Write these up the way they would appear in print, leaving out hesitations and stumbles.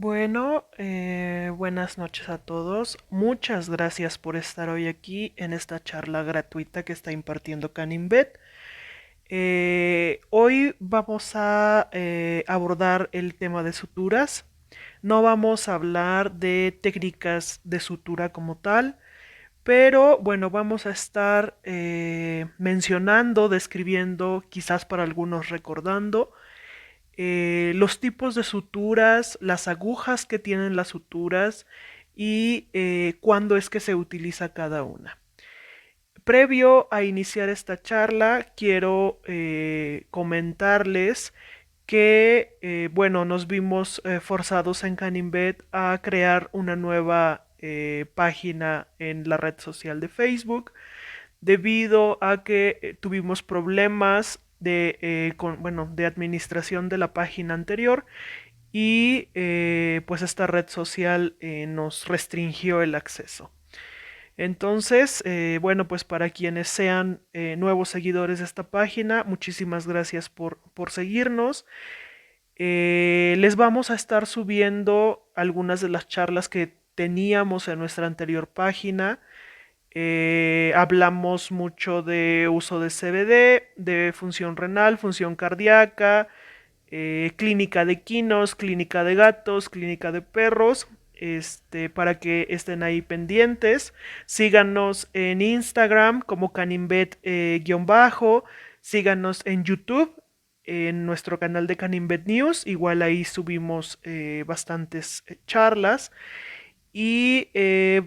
Bueno, buenas noches a todos. Muchas gracias por estar hoy aquí en esta charla gratuita que está impartiendo Caninvet. Hoy vamos a abordar el tema de suturas. No vamos a hablar de técnicas de sutura como tal, pero bueno, vamos a estar mencionando, describiendo, quizás para algunos recordando los tipos de suturas, las agujas que tienen las suturas y cuándo es que se utiliza cada una. Previo a iniciar esta charla, quiero comentarles que, bueno, nos vimos forzados en Caninvet a crear una nueva página en la red social de Facebook debido a que tuvimos problemas bueno, de administración de la página anterior y pues esta red social nos restringió el acceso. Entonces, bueno, pues para quienes sean nuevos seguidores de esta página, muchísimas gracias por seguirnos. Les vamos a estar subiendo algunas de las charlas que teníamos en nuestra anterior página. Hablamos mucho de uso de CBD, de función renal, función cardíaca, clínica de quinos, clínica de gatos, clínica de perros, para que estén ahí pendientes. Síganos en Instagram como Caninvet-bajo, síganos en YouTube, en nuestro canal de Caninvet News, igual ahí subimos bastantes charlas. Y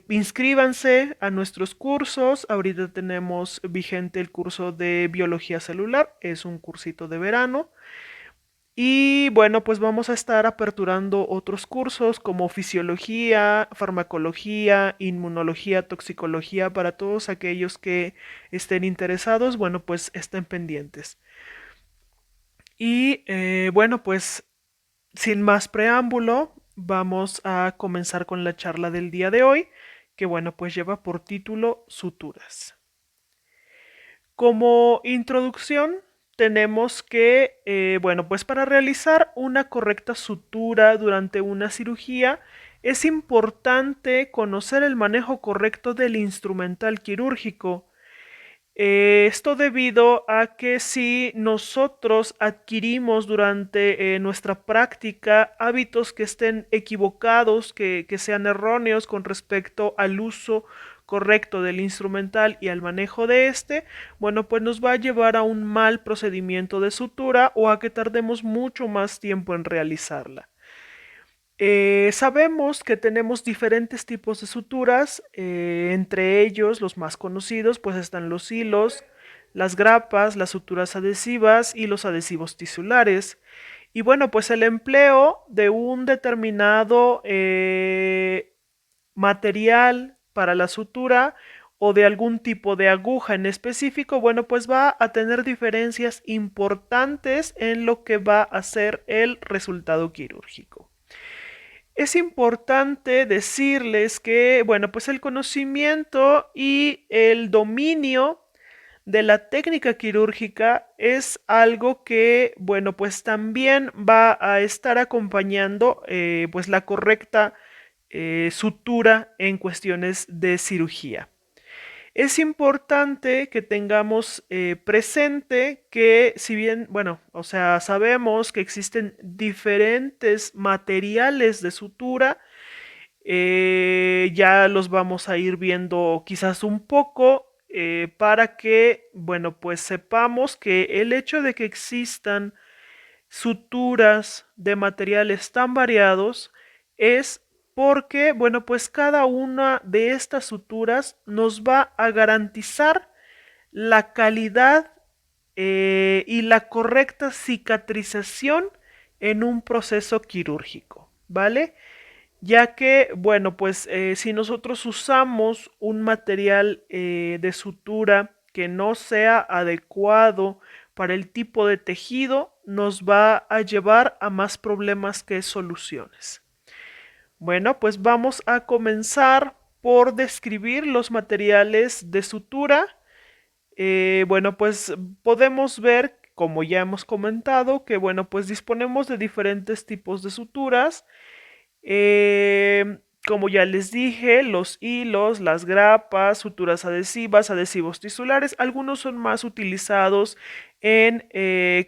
inscríbanse a nuestros cursos. Ahorita tenemos vigente el curso de biología celular. Es un cursito de verano. Y bueno, pues vamos a estar aperturando otros cursos como fisiología, farmacología, inmunología, toxicología para todos aquellos que estén interesados. Bueno, pues estén pendientes. Y bueno, pues sin más preámbulo, vamos a comenzar con la charla del día de hoy, que bueno, pues lleva por título Suturas. Como introducción, tenemos que, bueno, pues para realizar una correcta sutura durante una cirugía, es importante conocer el manejo correcto del instrumental quirúrgico. Esto debido a que si nosotros adquirimos durante nuestra práctica hábitos que estén equivocados, que sean erróneos con respecto al uso correcto del instrumental y al manejo de este, bueno, pues nos va a llevar a un mal procedimiento de sutura o a que tardemos mucho más tiempo en realizarla. Sabemos que tenemos diferentes tipos de suturas, entre ellos los más conocidos pues están los hilos, las grapas, las suturas adhesivas y los adhesivos tisulares. Y bueno, pues el empleo de un determinado material para la sutura o de algún tipo de aguja en específico, bueno, pues va a tener diferencias importantes en lo que va a ser el resultado quirúrgico. Es importante decirles que, bueno, pues el conocimiento y el dominio de la técnica quirúrgica es algo que, bueno, pues también va a estar acompañando pues la correcta sutura en cuestiones de cirugía. Es importante que tengamos presente que si bien, bueno, o sea, sabemos que existen diferentes materiales de sutura, ya los vamos a ir viendo quizás un poco para que, bueno, pues sepamos que el hecho de que existan suturas de materiales tan variados es porque, bueno, pues cada una de estas suturas nos va a garantizar la calidad y la correcta cicatrización en un proceso quirúrgico, ¿vale? Ya que, bueno, pues si nosotros usamos un material de sutura que no sea adecuado para el tipo de tejido, nos va a llevar a más problemas que soluciones. Bueno, pues vamos a comenzar por describir los materiales de sutura. Bueno, pues podemos ver, como ya hemos comentado, que bueno, pues disponemos de diferentes tipos de suturas. Como ya les dije, los hilos, las grapas, suturas adhesivas, adhesivos tisulares, algunos son más utilizados en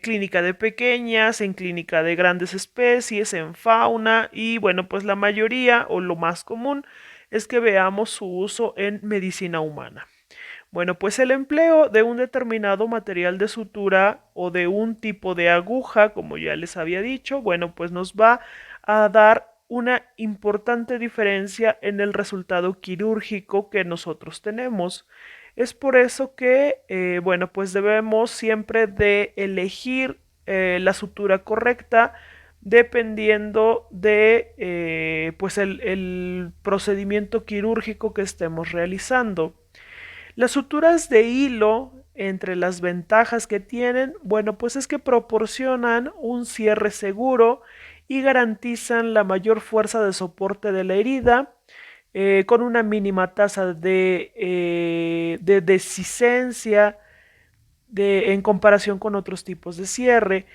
clínica de pequeñas, en clínica de grandes especies, en fauna y bueno, pues la mayoría o lo más común es que veamos su uso en medicina humana. Bueno, pues el empleo de un determinado material de sutura o de un tipo de aguja, como ya les había dicho, bueno, pues nos va a dar una importante diferencia en el resultado quirúrgico que nosotros tenemos. Es por eso que, bueno, pues debemos siempre de elegir la sutura correcta dependiendo de pues el procedimiento quirúrgico que estemos realizando. Las suturas de hilo, entre las ventajas que tienen, bueno, pues es que proporcionan un cierre seguro y garantizan la mayor fuerza de soporte de la herida, con una mínima tasa de dehiscencia en comparación con otros tipos de cierre.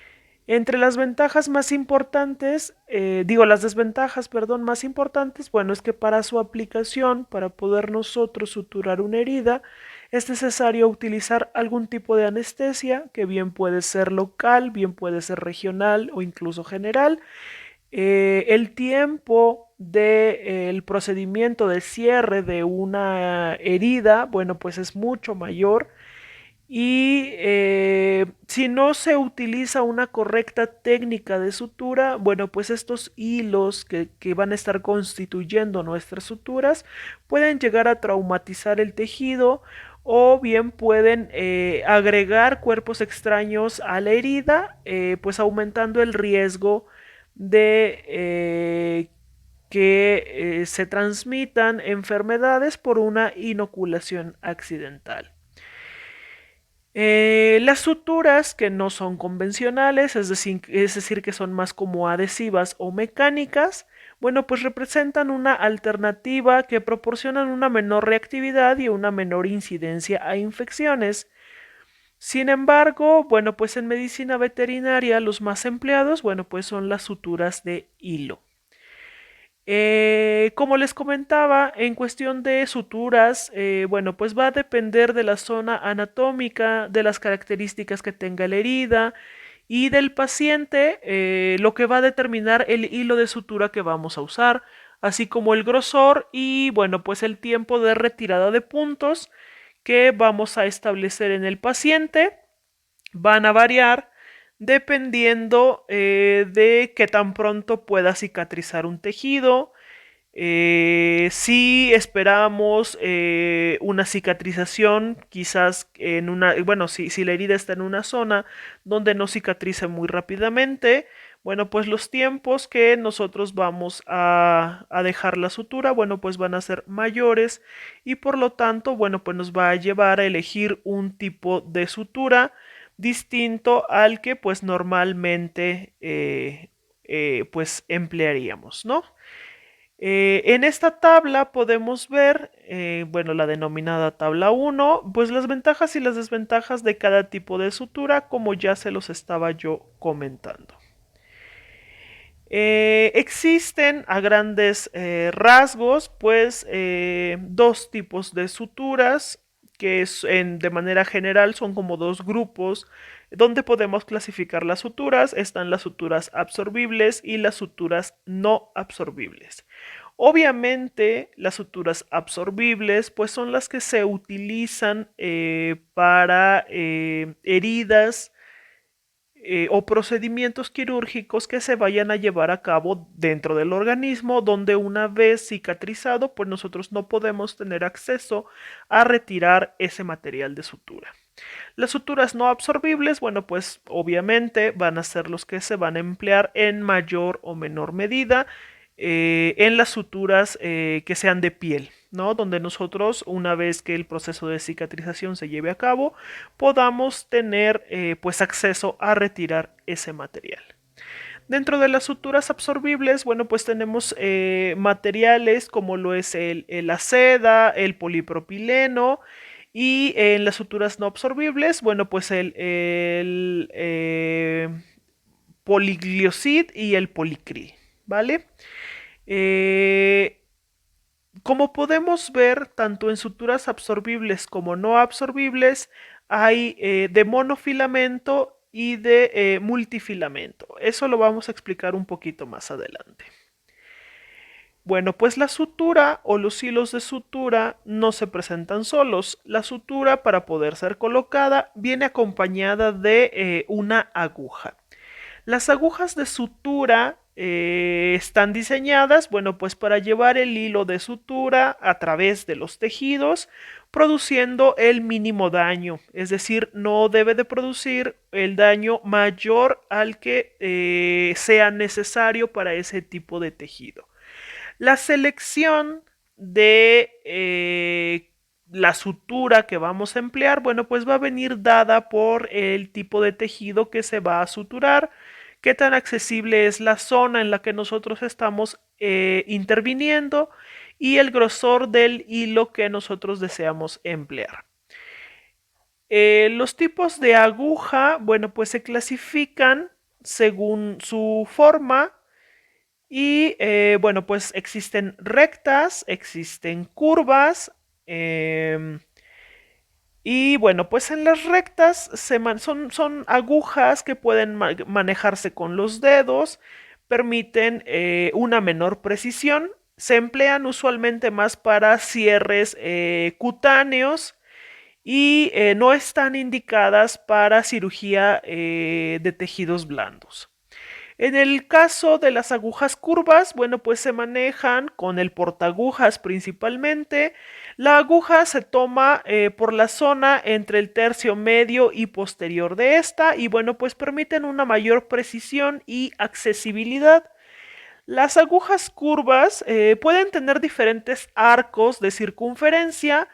Entre las ventajas más importantes, las desventajas, perdón, más importantes, bueno, es que para su aplicación, para poder nosotros suturar una herida, es necesario utilizar algún tipo de anestesia, que bien puede ser local, bien puede ser regional o incluso general. El tiempo del procedimiento de cierre de una herida, bueno, pues es mucho mayor. Y si no se utiliza una correcta técnica de sutura, bueno, pues estos hilos que van a estar constituyendo nuestras suturas pueden llegar a traumatizar el tejido o bien pueden agregar cuerpos extraños a la herida, pues aumentando el riesgo de que se transmitan enfermedades por una inoculación accidental. Las suturas que no son convencionales, es decir, que son más como adhesivas o mecánicas, bueno, pues representan una alternativa que proporcionan una menor reactividad y una menor incidencia a infecciones. Sin embargo, bueno, pues en medicina veterinaria los más empleados, bueno, pues son las suturas de hilo. Como les comentaba, en cuestión de suturas, bueno, pues va a depender de la zona anatómica, de las características que tenga la herida y del paciente, lo que va a determinar el hilo de sutura que vamos a usar, así como el grosor y, bueno, pues el tiempo de retirada de puntos que vamos a establecer en el paciente van a variar dependiendo de qué tan pronto pueda cicatrizar un tejido. Si esperamos una cicatrización, quizás en una, bueno, si la herida está en una zona donde no cicatrice muy rápidamente, bueno, pues los tiempos que nosotros vamos a dejar la sutura, bueno, pues van a ser mayores y por lo tanto, bueno, pues nos va a llevar a elegir un tipo de sutura distinto al que pues normalmente pues emplearíamos, ¿no? En esta tabla podemos ver, bueno, la denominada tabla 1, pues las ventajas y las desventajas de cada tipo de sutura, como ya se los estaba yo comentando. Existen a grandes rasgos, pues, dos tipos de suturas que de manera general son como dos grupos donde podemos clasificar las suturas. Están las suturas absorbibles y las suturas no absorbibles. Obviamente las suturas absorbibles pues son las que se utilizan para heridas o procedimientos quirúrgicos que se vayan a llevar a cabo dentro del organismo, donde una vez cicatrizado, pues nosotros no podemos tener acceso a retirar ese material de sutura. Las suturas no absorbibles, bueno, pues obviamente van a ser los que se van a emplear en mayor o menor medida en las suturas que sean de piel, ¿no? Donde nosotros, una vez que el proceso de cicatrización se lleve a cabo, podamos tener pues acceso a retirar ese material. Dentro de las suturas absorbibles, bueno, pues tenemos materiales como lo es la seda, el polipropileno, y en las suturas no absorbibles, bueno, pues el poligliosid y el policril, ¿vale? Eh, Como podemos ver, tanto en suturas absorbibles como no absorbibles, hay de monofilamento y de multifilamento. Eso lo vamos a explicar un poquito más adelante. Bueno, pues la sutura o los hilos de sutura no se presentan solos. La sutura, para poder ser colocada, viene acompañada de una aguja. Las agujas de sutura están diseñadas, bueno, pues para llevar el hilo de sutura a través de los tejidos, produciendo el mínimo daño, es decir, no debe de producir el daño mayor al que sea necesario para ese tipo de tejido. La selección de la sutura que vamos a emplear, bueno, pues va a venir dada por el tipo de tejido que se va a suturar, qué tan accesible es la zona en la que nosotros estamos interviniendo y el grosor del hilo que nosotros deseamos emplear. Los tipos de aguja, bueno, pues se clasifican según su forma y bueno, pues existen rectas, existen curvas. eh, y bueno, pues en las rectas son agujas que pueden manejarse con los dedos, permiten una menor precisión. Se emplean usualmente más para cierres cutáneos y no están indicadas para cirugía de tejidos blandos. En el caso de las agujas curvas, bueno, pues se manejan con el portaagujas principalmente. La aguja se toma por la zona entre el tercio medio y posterior de esta y bueno, pues permiten una mayor precisión y accesibilidad. Las agujas curvas pueden tener diferentes arcos de circunferencia.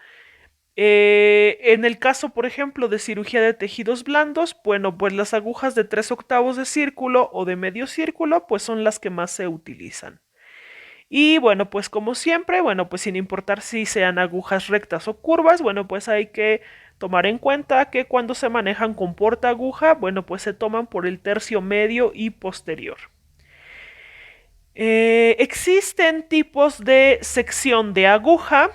En el caso, por ejemplo, de cirugía de tejidos blandos, bueno, pues las agujas de 3/8 de círculo o de medio círculo, pues son las que más se utilizan. Y bueno, pues como siempre, bueno, pues sin importar si sean agujas rectas o curvas, bueno, pues hay que tomar en cuenta que cuando se manejan con porta aguja, bueno, pues se toman por el tercio medio y posterior. Existen tipos de sección de aguja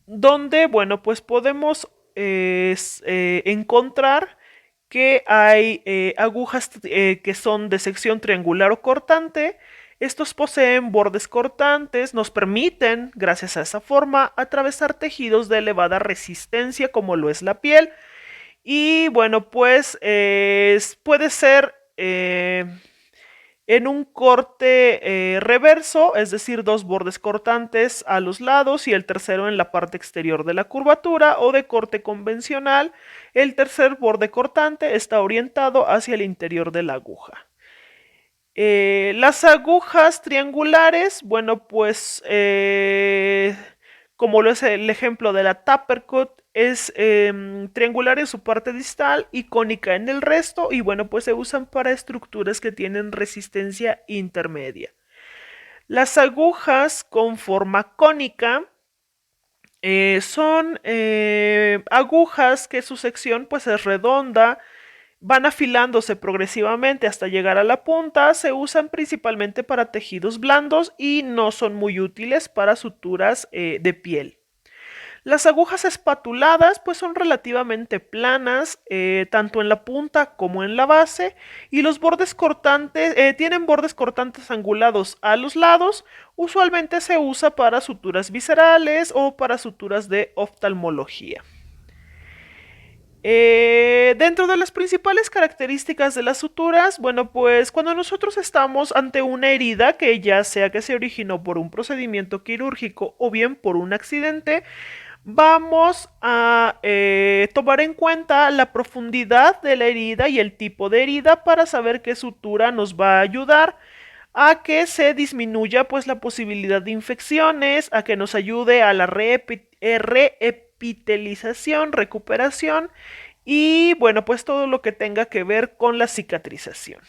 donde, bueno, pues podemos encontrar que hay agujas que son de sección triangular o cortante. Estos poseen bordes cortantes, nos permiten, gracias a esa forma, atravesar tejidos de elevada resistencia como lo es la piel. Y bueno, pues puede ser en un corte reverso, es decir, dos bordes cortantes a los lados y el tercero en la parte exterior de la curvatura, o de corte convencional, el tercer borde cortante está orientado hacia el interior de la aguja. Las agujas triangulares, bueno, pues como lo es el ejemplo de la Tapercut, es triangular en su parte distal y cónica en el resto, y bueno, pues se usan para estructuras que tienen resistencia intermedia. Las agujas con forma cónica son agujas que su sección pues es redonda, van afilándose progresivamente hasta llegar a la punta, se usan principalmente para tejidos blandos y no son muy útiles para suturas de piel. Las agujas espatuladas pues son relativamente planas, tanto en la punta como en la base, y los bordes cortantes tienen bordes cortantes angulados a los lados. Usualmente se usa para suturas viscerales o para suturas de oftalmología. Dentro de las principales características de las suturas, bueno, pues cuando nosotros estamos ante una herida, que ya sea que se originó por un procedimiento quirúrgico o bien por un accidente, vamos a tomar en cuenta la profundidad de la herida y el tipo de herida para saber qué sutura nos va a ayudar a que se disminuya pues la posibilidad de infecciones, a que nos ayude a la reepitelización, recuperación y bueno, pues todo lo que tenga que ver con la cicatrización.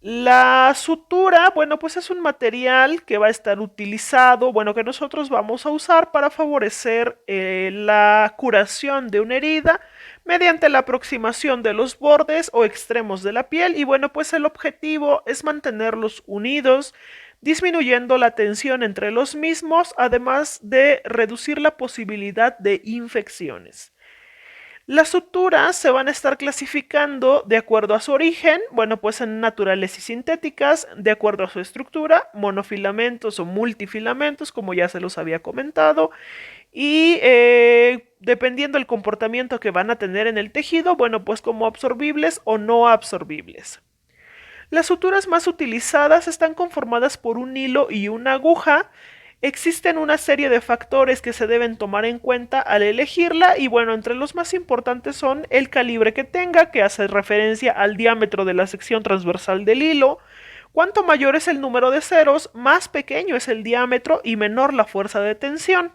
La sutura, bueno, pues es un material que va a estar utilizado, bueno, que nosotros vamos a usar para favorecer la curación de una herida mediante la aproximación de los bordes o extremos de la piel y bueno, pues el objetivo es mantenerlos unidos, disminuyendo la tensión entre los mismos, además de reducir la posibilidad de infecciones. Las suturas se van a estar clasificando de acuerdo a su origen, bueno, pues en naturales y sintéticas, de acuerdo a su estructura, monofilamentos o multifilamentos, como ya se los había comentado, y dependiendo del comportamiento que van a tener en el tejido, bueno, pues como absorbibles o no absorbibles. Las suturas más utilizadas están conformadas por un hilo y una aguja. Existen una serie de factores que se deben tomar en cuenta al elegirla y bueno, entre los más importantes son el calibre que tenga, que hace referencia al diámetro de la sección transversal del hilo. Cuanto mayor es el número de ceros, más pequeño es el diámetro y menor la fuerza de tensión.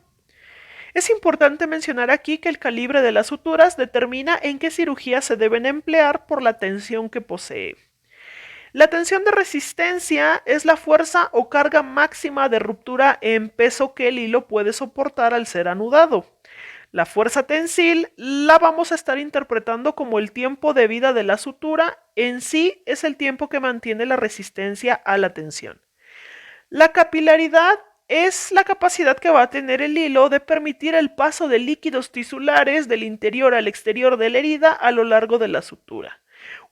Es importante mencionar aquí que el calibre de las suturas determina en qué cirugía se deben emplear por la tensión que posee. La tensión de resistencia es la fuerza o carga máxima de ruptura en peso que el hilo puede soportar al ser anudado. La fuerza tensil la vamos a estar interpretando como el tiempo de vida de la sutura, en sí es el tiempo que mantiene la resistencia a la tensión. La capilaridad es la capacidad que va a tener el hilo de permitir el paso de líquidos tisulares del interior al exterior de la herida a lo largo de la sutura.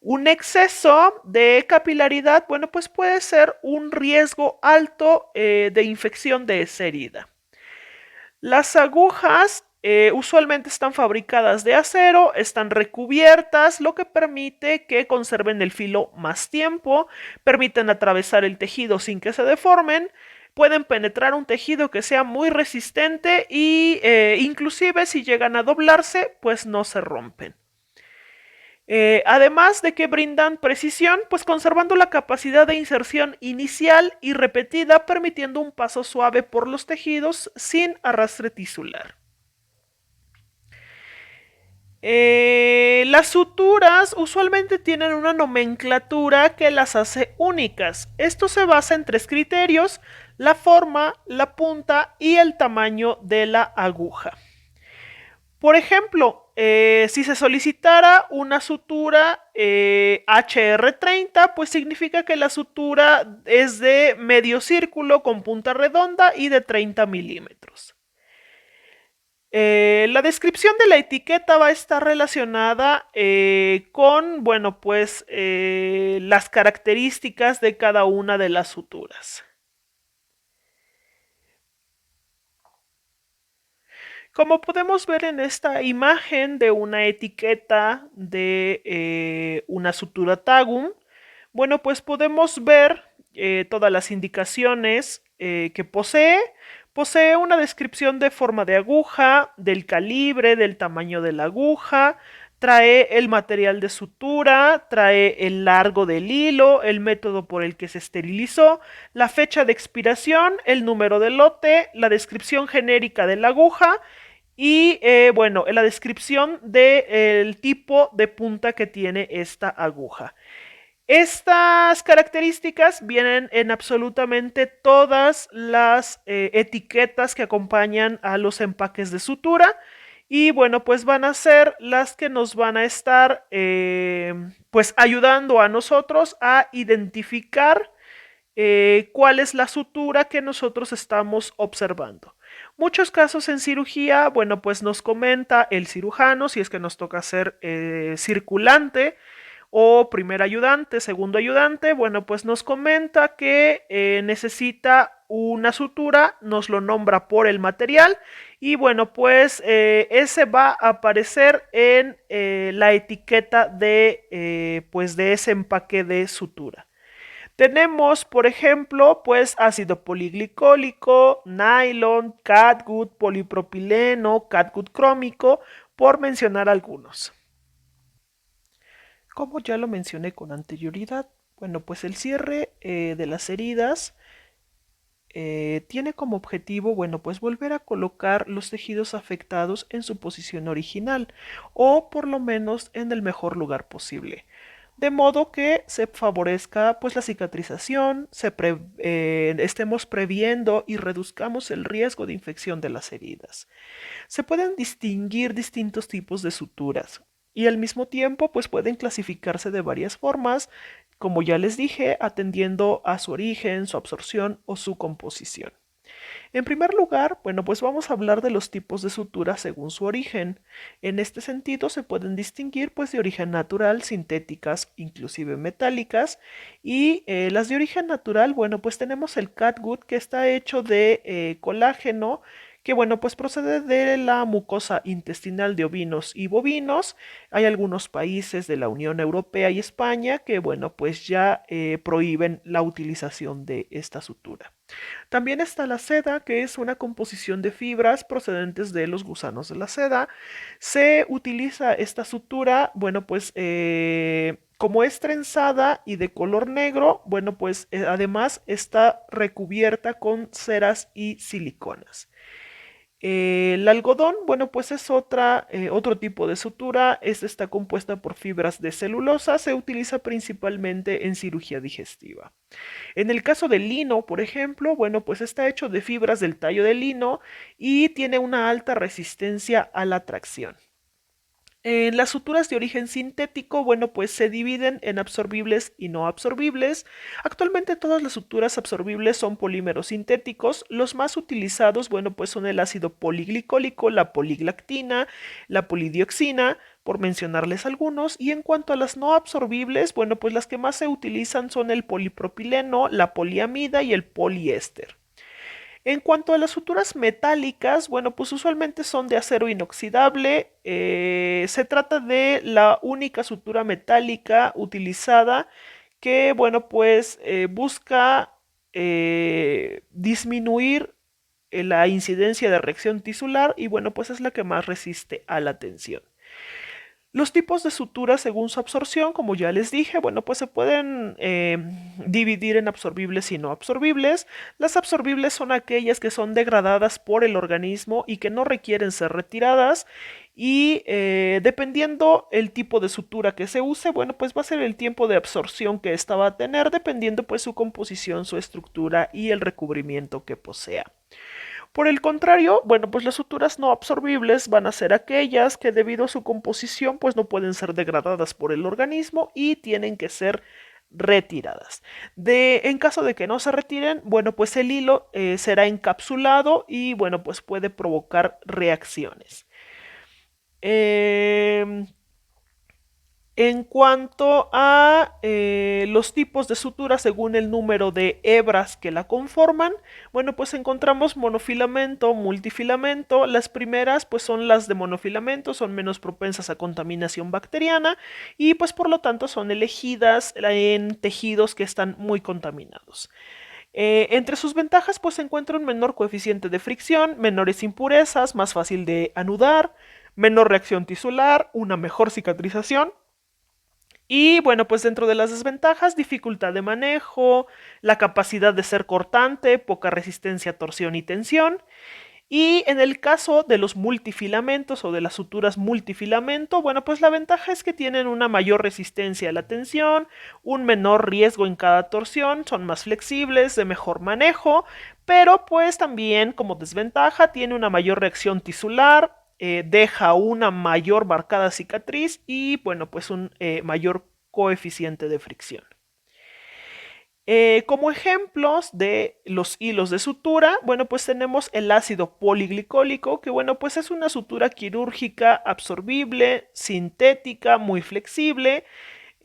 Un exceso de capilaridad, bueno, pues puede ser un riesgo alto de infección de esa herida. Las agujas usualmente están fabricadas de acero, están recubiertas, lo que permite que conserven el filo más tiempo, permiten atravesar el tejido sin que se deformen, pueden penetrar un tejido que sea muy resistente y inclusive si llegan a doblarse, pues no se rompen. Además de que brindan precisión, pues conservando la capacidad de inserción inicial y repetida, permitiendo un paso suave por los tejidos sin arrastre tisular. Las suturas usualmente tienen una nomenclatura que las hace únicas. Esto se basa en tres criterios: la forma, la punta y el tamaño de la aguja. Por ejemplo, si se solicitara una sutura HR30, pues significa que la sutura es de medio círculo con punta redonda y de 30 milímetros. La descripción de la etiqueta va a estar relacionada con, bueno, pues las características de cada una de las suturas. Como podemos ver en esta imagen de una etiqueta de una sutura Tagum, bueno, pues podemos ver todas las indicaciones que posee. Posee una descripción de forma de aguja, del calibre, del tamaño de la aguja, trae el material de sutura, trae el largo del hilo, el método por el que se esterilizó, la fecha de expiración, el número de lote, la descripción genérica de la aguja y bueno, la descripción del tipo de punta que tiene esta aguja. Estas características vienen en absolutamente todas las etiquetas que acompañan a los empaques de sutura y bueno, pues van a ser las que nos van a estar pues ayudando a nosotros a identificar cuál es la sutura que nosotros estamos observando. Muchos casos en cirugía, bueno, pues nos comenta el cirujano si es que nos toca hacer circulante o primer ayudante, segundo ayudante, bueno, pues nos comenta que necesita una sutura, nos lo nombra por el material y bueno, pues ese va a aparecer en la etiqueta de, pues de ese empaque de sutura. Tenemos, por ejemplo, pues ácido poliglicólico, nylon, catgut, polipropileno, catgut crómico, por mencionar algunos. Como ya lo mencioné con anterioridad, bueno, pues el cierre de las heridas tiene como objetivo, bueno, pues volver a colocar los tejidos afectados en su posición original o por lo menos en el mejor lugar posible. de modo que se favorezca pues la cicatrización, estemos previendo y reduzcamos el riesgo de infección de las heridas. Se pueden distinguir distintos tipos de suturas y al mismo tiempo pues pueden clasificarse de varias formas, como ya les dije, atendiendo a su origen, su absorción o su composición. En primer lugar, bueno, pues vamos a hablar de los tipos de sutura según su origen. En este sentido se pueden distinguir pues de origen natural, sintéticas, inclusive metálicas, y las de origen natural, bueno, pues tenemos el catgut que está hecho de colágeno, que bueno, pues procede de la mucosa intestinal de ovinos y bovinos. Hay algunos países de la Unión Europea y España que bueno, pues ya prohíben la utilización de esta sutura. También está la seda, que es una composición de fibras procedentes de los gusanos de la seda. Se utiliza esta sutura, bueno, pues como es trenzada y de color negro, bueno, pues además está recubierta con ceras y siliconas. El algodón, bueno, pues es otro tipo de sutura. Esta está compuesta por fibras de celulosa. Se utiliza principalmente en cirugía digestiva. En el caso del lino, por ejemplo, bueno, pues está hecho de fibras del tallo del lino y tiene una alta resistencia a la tracción. En las suturas de origen sintético, bueno, pues se dividen en absorbibles y no absorbibles. Actualmente todas las suturas absorbibles son polímeros sintéticos. Los más utilizados, bueno, pues son el ácido poliglicólico, la poliglactina, la polidioxina, por mencionarles algunos. Y en cuanto a las no absorbibles, bueno, pues las que más se utilizan son el polipropileno, la poliamida y el poliéster. En cuanto a las suturas metálicas, bueno, pues usualmente son de acero inoxidable. Se trata de la única sutura metálica utilizada que, bueno, pues busca disminuir la incidencia de reacción tisular y, bueno, pues es la que más resiste a la tensión. Los tipos de sutura según su absorción, como ya les dije, bueno, pues se pueden dividir en absorbibles y no absorbibles. Las absorbibles son aquellas que son degradadas por el organismo y que no requieren ser retiradas. Y dependiendo el tipo de sutura que se use, bueno, pues va a ser el tiempo de absorción que ésta va a tener, dependiendo pues su composición, su estructura y el recubrimiento que posea. Por el contrario, bueno, pues las suturas no absorbibles van a ser aquellas que debido a su composición pues no pueden ser degradadas por el organismo y tienen que ser retiradas. En caso de que no se retiren, bueno, pues el hilo será encapsulado y bueno, pues puede provocar reacciones. Eh, en cuanto a los tipos de sutura según el número de hebras que la conforman, bueno, pues encontramos monofilamento, multifilamento. Las primeras pues son las de monofilamento, son menos propensas a contaminación bacteriana y pues por lo tanto son elegidas en tejidos que están muy contaminados. Entre sus ventajas pues se encuentra un menor coeficiente de fricción, menores impurezas, más fácil de anudar, menor reacción tisular, una mejor cicatrización. Y bueno, pues dentro de las desventajas, dificultad de manejo, la capacidad de ser cortante, poca resistencia a torsión y tensión. Y en el caso de los multifilamentos o de las suturas multifilamento, bueno, pues la ventaja es que tienen una mayor resistencia a la tensión, un menor riesgo en cada torsión, son más flexibles, de mejor manejo, pero pues también como desventaja tiene una mayor reacción tisular, deja una mayor marcada cicatriz y bueno, pues un mayor coeficiente de fricción. Como ejemplos de los hilos de sutura, bueno, pues tenemos el ácido poliglicólico, que bueno, pues es una sutura quirúrgica absorbible, sintética, muy flexible.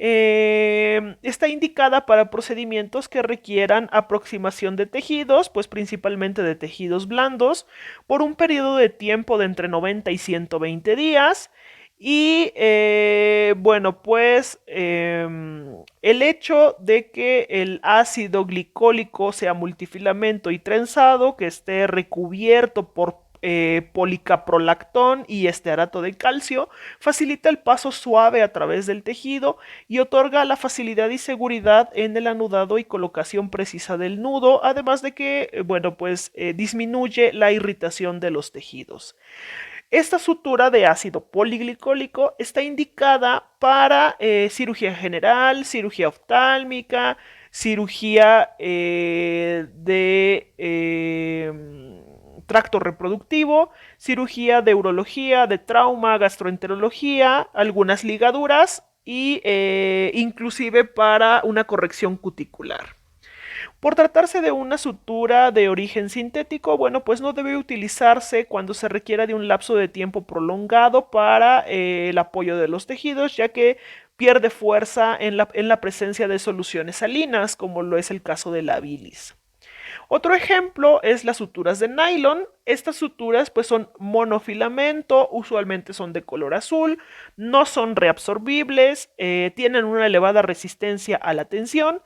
Está indicada para procedimientos que requieran aproximación de tejidos, pues principalmente de tejidos blandos, por un periodo de tiempo de entre 90 y 120 días. Y bueno, pues el hecho de que el ácido glicólico sea multifilamento y trenzado, que esté recubierto por policaprolactón y estearato de calcio, facilita el paso suave a través del tejido y otorga la facilidad y seguridad en el anudado y colocación precisa del nudo, además de que, bueno, pues disminuye la irritación de los tejidos. Esta sutura de ácido poliglicólico está indicada para cirugía general, cirugía oftálmica, cirugía de tracto reproductivo, cirugía de urología, de trauma, gastroenterología, algunas ligaduras y inclusive para una corrección cuticular. Por tratarse de una sutura de origen sintético, bueno, pues no debe utilizarse cuando se requiera de un lapso de tiempo prolongado para el apoyo de los tejidos, ya que pierde fuerza en la presencia de soluciones salinas, como lo es el caso de la bilis. Otro ejemplo es las suturas de nylon. Estas suturas pues son monofilamento, usualmente son de color azul, no son reabsorbibles, tienen una elevada resistencia a la tensión,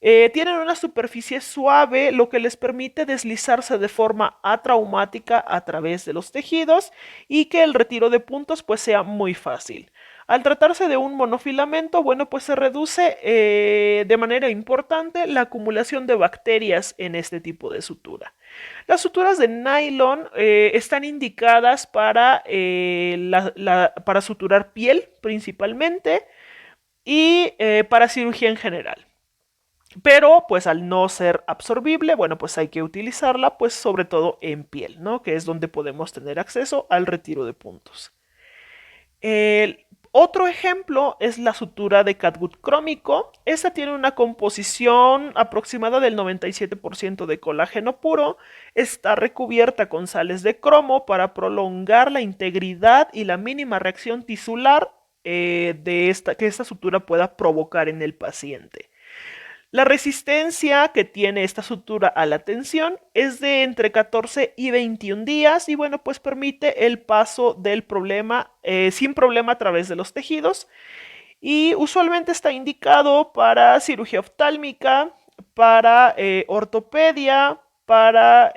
tienen una superficie suave, lo que les permite deslizarse de forma atraumática a través de los tejidos y que el retiro de puntos pues sea muy fácil. Al tratarse de un monofilamento, bueno, pues se reduce de manera importante la acumulación de bacterias en este tipo de sutura. Las suturas de nylon están indicadas para, para suturar piel principalmente y para cirugía en general. Pero pues al no ser absorbible, bueno, pues hay que utilizarla pues sobre todo en piel, ¿no? Que es donde podemos tener acceso al retiro de puntos. El otro ejemplo es la sutura de catgut crómico. Esta tiene una composición aproximada del 97% de colágeno puro. Está recubierta con sales de cromo para prolongar la integridad y la mínima reacción tisular que esta sutura pueda provocar en el paciente. La resistencia que tiene esta sutura a la tensión es de entre 14 y 21 días y bueno, pues permite el paso del problema sin problema a través de los tejidos y usualmente está indicado para cirugía oftálmica, para ortopedia, para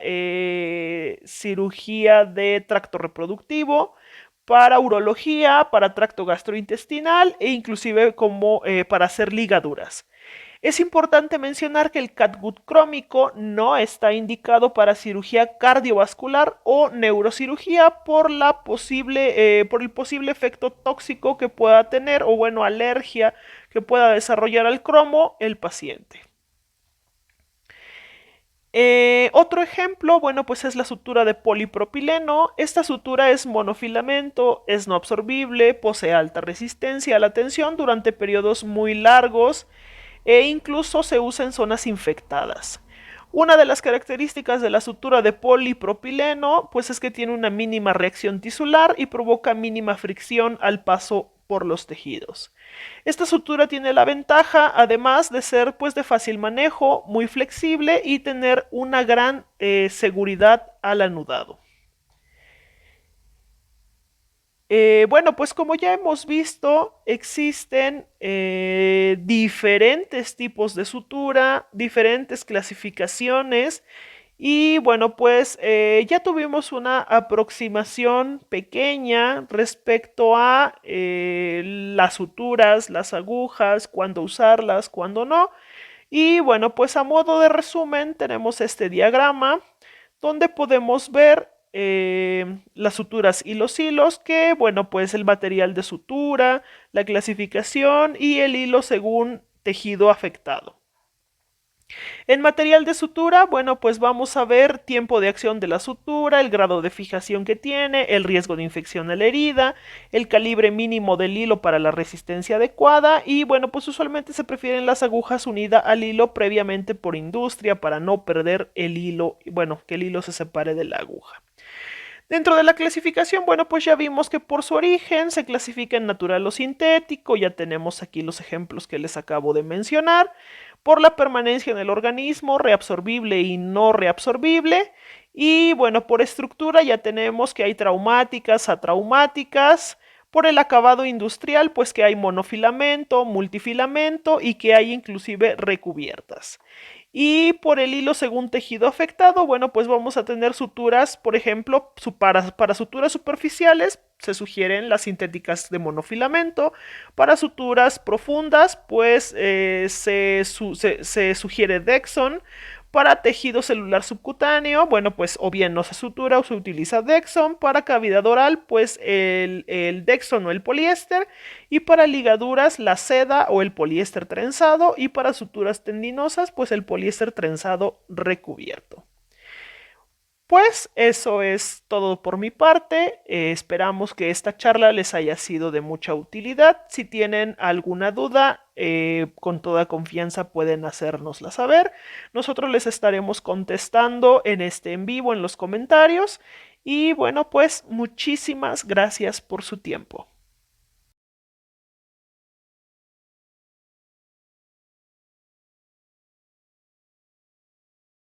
cirugía de tracto reproductivo, para urología, para tracto gastrointestinal e inclusive como para hacer ligaduras. Es importante mencionar que el catgut crómico no está indicado para cirugía cardiovascular o neurocirugía por el posible efecto tóxico que pueda tener o bueno, alergia que pueda desarrollar al cromo el paciente. Otro ejemplo, bueno, pues es la sutura de polipropileno. Esta sutura es monofilamento, es no absorbible, posee alta resistencia a la tensión durante periodos muy largos e incluso se usa en zonas infectadas. Una de las características de la sutura de polipropileno pues es que tiene una mínima reacción tisular y provoca mínima fricción al paso por los tejidos. Esta sutura tiene la ventaja, además de ser pues de fácil manejo, muy flexible y tener una gran seguridad al anudado. Bueno, pues como ya hemos visto, existen diferentes tipos de sutura, diferentes clasificaciones y bueno, pues ya tuvimos una aproximación pequeña respecto a las suturas, las agujas, cuándo usarlas, cuándo no. Y bueno, pues a modo de resumen tenemos este diagrama donde podemos ver las suturas y los hilos, que bueno, pues el material de sutura, la clasificación y el hilo según tejido afectado. En material de sutura, bueno, pues vamos a ver tiempo de acción de la sutura, el grado de fijación que tiene, el riesgo de infección a la herida, el calibre mínimo del hilo para la resistencia adecuada y bueno, pues usualmente se prefieren las agujas unidas al hilo previamente por industria para no perder el hilo, bueno, que el hilo se separe de la aguja. Dentro de la clasificación, bueno, pues ya vimos que por su origen se clasifica en natural o sintético, ya tenemos aquí los ejemplos que les acabo de mencionar. Por la permanencia en el organismo, reabsorbible y no reabsorbible. Y bueno, por estructura ya tenemos que hay traumáticas, atraumáticas. Por el acabado industrial, pues que hay monofilamento, multifilamento y que hay inclusive recubiertas. Y por el hilo según tejido afectado, bueno, pues vamos a tener suturas, por ejemplo, para suturas superficiales se sugieren las sintéticas de monofilamento. Para suturas profundas, pues se sugiere Dexon. Para tejido celular subcutáneo, bueno, pues o bien no se sutura o se utiliza Dexon. Para cavidad oral, pues el Dexon o el poliéster. Y para ligaduras, la seda o el poliéster trenzado. Y para suturas tendinosas, pues el poliéster trenzado recubierto. Pues eso es todo por mi parte. Esperamos que esta charla les haya sido de mucha utilidad. Si tienen alguna duda, con toda confianza pueden hacérnosla saber. Nosotros les estaremos contestando en este en vivo en los comentarios. Y bueno, pues muchísimas gracias por su tiempo.